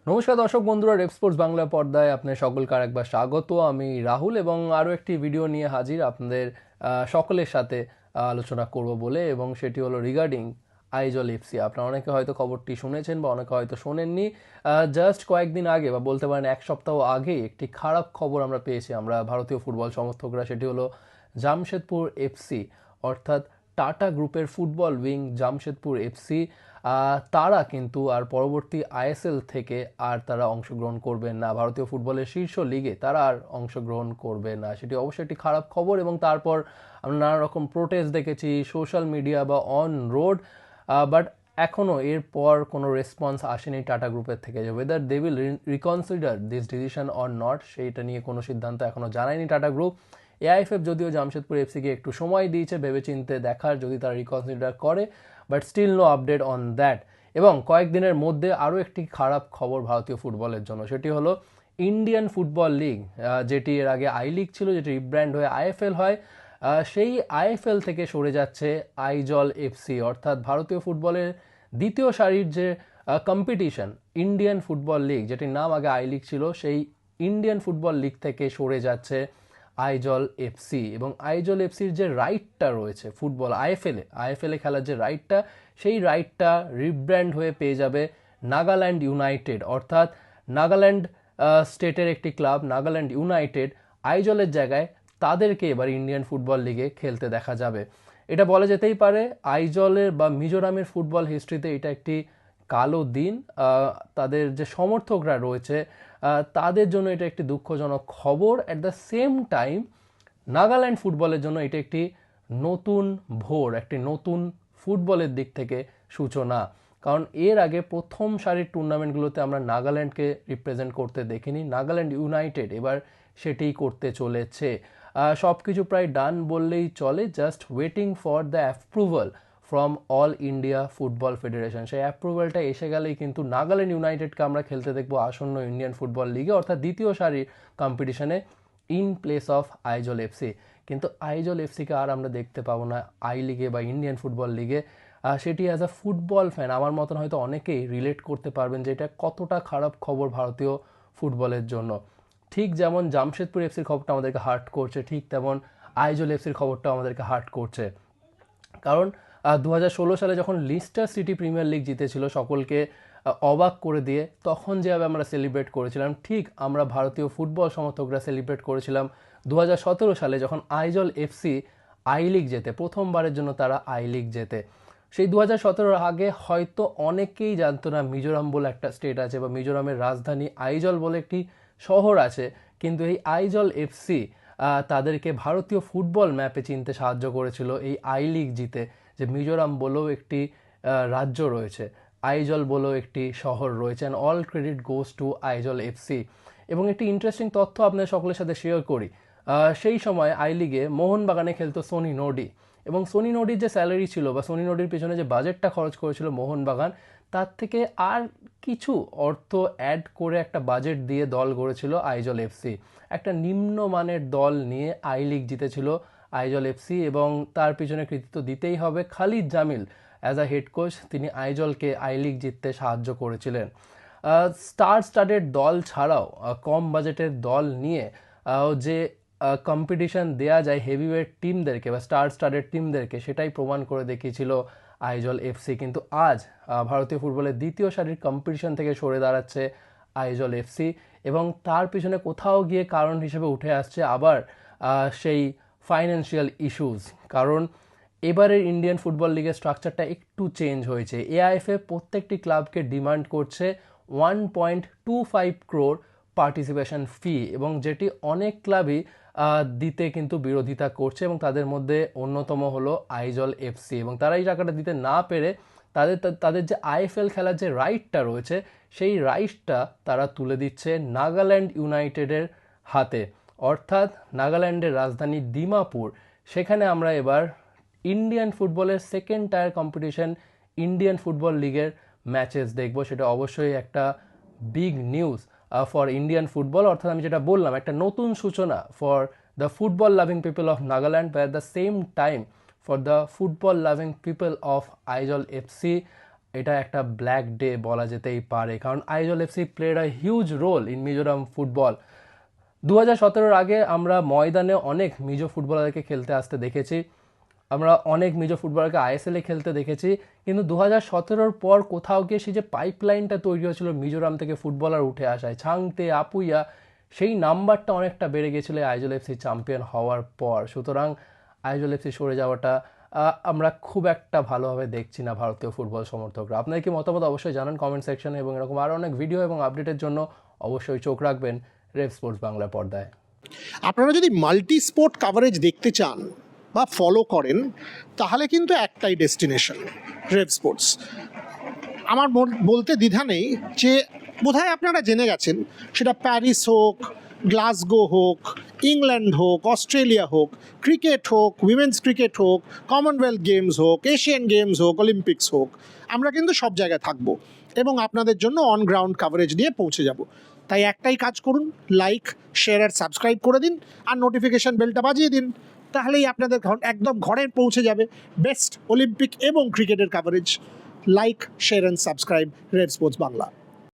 নমস্কার দর্শক বন্ধুরা, রেপ স্পোর্টস বাংলা পর্দায় আপনাদের সকলকে আরেকবার স্বাগত। আমি রাহুল এবং আরও একটি ভিডিও নিয়ে হাজির আপনাদের সকলের সাথে আলোচনা করব বলে, এবং সেটি হলো রিগার্ডিং আইজল এফসি। আপনারা অনেকে হয়তো খবরটি শুনেছেন বা অনেকে হয়তো শোনেননি। জাস্ট কয়েকদিন আগে বা বলতে পারেন এক সপ্তাহ আগে একটি খারাপ খবর আমরা পেয়েছি আমরা ভারতীয় ফুটবল সমর্থকরা। সেটি হলো জামশেদপুর এফসি, অর্থাৎ টাটা গ্রুপের ফুটবল উইং জামশেদপুর এফসি, তারা কিন্তু আর পরবর্তী আইএসএল থেকে আর তারা অংশগ্রহণ করবেন না, ভারতীয় ফুটবলের শীর্ষ লিগে তারা আর অংশগ্রহণ করবে না। সেটি অবশ্যই একটি খারাপ খবর, এবং তারপর আমরা নানা রকম প্রোটেস্ট দেখেছি সোশ্যাল মিডিয়া বা অন রোড, বাট এখনও এরপর কোনো রেসপন্স আসেনি টাটা গ্রুপের থেকে যে whether they will reconsider this decision or not, সেইটা নিয়ে কোনো সিদ্ধান্ত এখনও জানায়নি টাটা গ্রুপ। এআইএফএফ যদিও জামশেদপুর এফসিকে একটু সময় দিয়েছে ভেবেচিন্তে দেখার যদি তারা রিকনসিডার করে, but still no update on that. এবং কয়েকদিনের মধ্যে আরও একটি খারাপ খবর ভারতীয় ফুটবলের জন্য, সেটি হলো ইন্ডিয়ান ফুটবল লিগ, যেটি এর আগে আই লিগ ছিল, যেটি রিব্র্যান্ড হয়ে আইএফএল হয়, সেই আইএফএল থেকে সরে যাচ্ছে আইজল এফসি, অর্থাৎ ভারতীয় ফুটবলের দ্বিতীয় সারির যে কম্পিটিশন ইন্ডিয়ান ফুটবল লিগ, যেটির নাম আগে আই লিগ ছিল, সেই ইন্ডিয়ান ফুটবল লিগ থেকে সরে যাচ্ছে আইজল এফসি। এবং আইজল এফসির যে রাইটটা রয়েছে ফুটবল আইএফএলে খেলার যে রাইটটা, সেই রাইটটা রিব্র্যান্ড হয়ে পেয়ে যাবে নাগাল্যান্ড ইউনাইটেড, অর্থাৎ নাগাল্যান্ড স্টেটের একটি ক্লাব নাগাল্যান্ড ইউনাইটেড আইজলের জায়গায় তাদেরকে এবার ইন্ডিয়ান ফুটবল লিগে খেলতে দেখা যাবে। এটা বলা যেতেই পারে আইজলের বা মিজোরামের ফুটবল হিস্ট্রিতে এটা একটি কালো দিন। তাদের যে সমর্থকরা রয়েছে তাদের জন্য এটা একটি দুঃখজনক খবর। At the same time Nagaland ফুটবলের জন্য এটা একটি নতুন ভোর, একটি নতুন ফুটবলের দিক থেকে সূচনা। কারণ এর আগে প্রথম সারির টুর্নামেন্টগুলোতে আমরা নাগাল্যান্ডকে রিপ্রেজেন্ট করতে দেখিনি, নাগাল্যান্ড ইউনাইটেড এবার সেটিই করতে চলেছে। সব কিছু প্রায় ডান বললেই চলে, just waiting for the approval from all India football federation. সেই অ্যাপ্রুভালটা এসে গেলেই কিন্তু নাগাল্যান্ড ইউনাইটেডকে আমরা খেলতে দেখবো আসন্ন ইন্ডিয়ান ফুটবল লিগে, অর্থাৎ দ্বিতীয় সারির কম্পিটিশনে in place of Aizawl FC. কিন্তু আইজল এফসিকে আর আমরা দেখতে পাবো না আই লিগে বা ইন্ডিয়ান ফুটবল লিগে। সেটি অ্যাজ আ ফুটবল ফ্যান আমার মতন হয়তো অনেকেই রিলেট করতে পারবেন যে এটা কতটা খারাপ খবর ভারতীয় ফুটবলের জন্য। ঠিক যেমন জামশেদপুর এফসির খবরটা আমাদেরকে হার্ট করছে, ঠিক তেমন আইজল এফসির খবরটাও আমাদেরকে হার্ট করছে। কারণ 2016 সালে যখন লিস্টার সিটি প্রিমিয়ার লিগ জিতেছিল সকলকে অবাক করে দিয়ে, তখন যেভাবে আমরা সেলিব্রেট করেছিলাম, ঠিক আমরা ভারতীয় ফুটবল সমর্থকরা সেলিব্রেট করেছিলাম 2017 সালে যখন আইজল এফসি আই লিগ জেতে, প্রথমবারের জন্য তারা আই লিগ জেতে। সেই 2017 আগে হয়তো অনেকেই জানতো না মিজোরাম বলে একটা স্টেট আছে বা মিজোরামের রাজধানী আইজল বলে একটি শহর আছে, কিন্তু এই আইজল এফসি তাদেরকে ভারতীয় ফুটবল ম্যাপে চিনতে সাহায্য করেছিল এই আই লিগ জিতে, যে মিজোরাম বলেও একটি রাজ্য রয়েছে, আইজল বলেও একটি শহর রয়েছে, and all credit goes to Aizawl FC. এবং একটি ইন্টারেস্টিং তথ্য আপনাদের সকলের সাথে শেয়ার করি। সেই সময় আই লিগে মোহনবাগানে খেলতো সোনি নোডি, এবং সোনি নোডির যে স্যালারি ছিল বা সোনি নোডির পেছনে যে বাজেটটা খরচ করেছিল মোহনবাগান, তার থেকে আর কিছু অর্থ অ্যাড করে একটা বাজেট দিয়ে দল গড়েছিল আইজল এফসি। একটা নিম্নমানের দল নিয়ে আই লিগ জিতেছিল আইজল এফসি, এবং তার পিছনে কৃতিত্ব দিতেই হবে Khalid Jamil as a head coach, তিনি আইজলকে আই লিগ জিততে সাহায্য করেছিলেন। স্টার স্টাডেড দল ছাড়াও কম বাজেটের দল নিয়ে যে কম্পিটিশন দেয়া যায় হেভিওয়েট টিমদেরকে বা স্টার স্টাডেড টিমদেরকে, সেটাই প্রমাণ করে দেখিয়েছিল আইজল এফসি। কিন্তু আজ ভারতীয় ফুটবলের দ্বিতীয় সারির কম্পিটিশন থেকে সরে দাঁড়াচ্ছে আইজল এফসি, এবং তার পিছনে কোথাও গিয়ে কারণ হিসেবে উঠে আসছে আবার সেই ফাইন্যান্সিয়াল ইস্যুস। কারণ এবারের ইন্ডিয়ান ফুটবল লিগের স্ট্রাকচারটা একটু চেঞ্জ হয়েছে। এআইএফএ প্রত্যেকটি ক্লাবকে ডিমান্ড করছে 1.25 crore পার্টিসিপেশন ফি, এবং যেটি অনেক ক্লাবই দিতে কিন্তু বিরোধিতা করছে, এবং তাদের মধ্যে অন্যতম হলো আইজল এফসি। এবং তারা এই টাকাটা দিতে না পেরে তাদের তাদের যে আইএফএল খেলার যে রাইটটা রয়েছে, সেই রাইটটা তারা তুলে দিচ্ছে নাগাল্যান্ড ইউনাইটেডের হাতে, অর্থাৎ নাগাল্যান্ডের রাজধানী দিমাপুর। সেখানে আমরা এবার ইন্ডিয়ান ফুটবলের second tier competition Indian football লিগের ম্যাচেস দেখব। সেটা অবশ্যই একটা big news for Indian football, অর্থাৎ আমি যেটা বললাম একটা নতুন সূচনা for the football loving people of Nagaland, but at the same time for the football loving people of Aizawl FC. এটা একটা ব্ল্যাক ডে বলা যেতেই পারে, কারণ Aizawl FC played a huge role in Mizoram football. 2017 আগে আমরা ময়দানে অনেক মিজো ফুটবলারকে খেলতে আসতে দেখেছি, আমরা অনেক মিজো ফুটবলারকে আইএসএলে খেলতে দেখেছি, কিন্তু 2017 পর কোথাও গিয়ে সেই যে পাইপলাইনটা তৈরি হয়েছিল মিজোরাম থেকে ফুটবলার উঠে আসায়, ছাংতে, আপুইয়া, সেই নাম্বারটা অনেকটা বেড়ে গেছিলো আইজল এফসি চ্যাম্পিয়ন হওয়ার পর। সুতরাং আইজল এফসি সরে যাওয়াটা আমরা খুব একটা ভালোভাবে দেখছি না ভারতীয় ফুটবল সমর্থকরা। আপনার কি মতামত অবশ্যই জানান কমেন্ট সেকশনে, এবং এরকম আরও অনেক ভিডিও এবং আপডেটের জন্য অবশ্যই চোখ রাখবেন রেভ স্পোর্টস বাংলা পর্দায়। আপনারা যদি মাল্টি স্পোর্ট কাভারেজ দেখতে চান বা ফলো করেন, তাহলে কিন্তু একটাই ডেস্টিনেশন, রেভ স্পোর্টস। আমার বলতে দ্বিধা নেই যে বোধহয় আপনারা জেনে গেছেন, সেটা প্যারিস হোক, গ্লাসগো হোক, ইংল্যান্ড হোক, অস্ট্রেলিয়া হোক, ক্রিকেট হোক, উইমেন্স ক্রিকেট হোক, কমনওয়েলথ গেমস হোক, এশিয়ান গেমস হোক, অলিম্পিক্স হোক, আমরা কিন্তু সব জায়গায় থাকবো এবং আপনাদের জন্য অন গ্রাউন্ড কাভারেজ নিয়ে পৌঁছে যাব। তাই একটাই কাজ করুন, লাইক, শেয়ার আর সাবস্ক্রাইব করে দিন, আর নোটিফিকেশান বেলটা বাজিয়ে দিন। তাহলেই আপনাদের একদম ঘরে পৌঁছে যাবে বেস্ট অলিম্পিক এবং ক্রিকেটের coverage. Like, share and subscribe rev sports Bangla.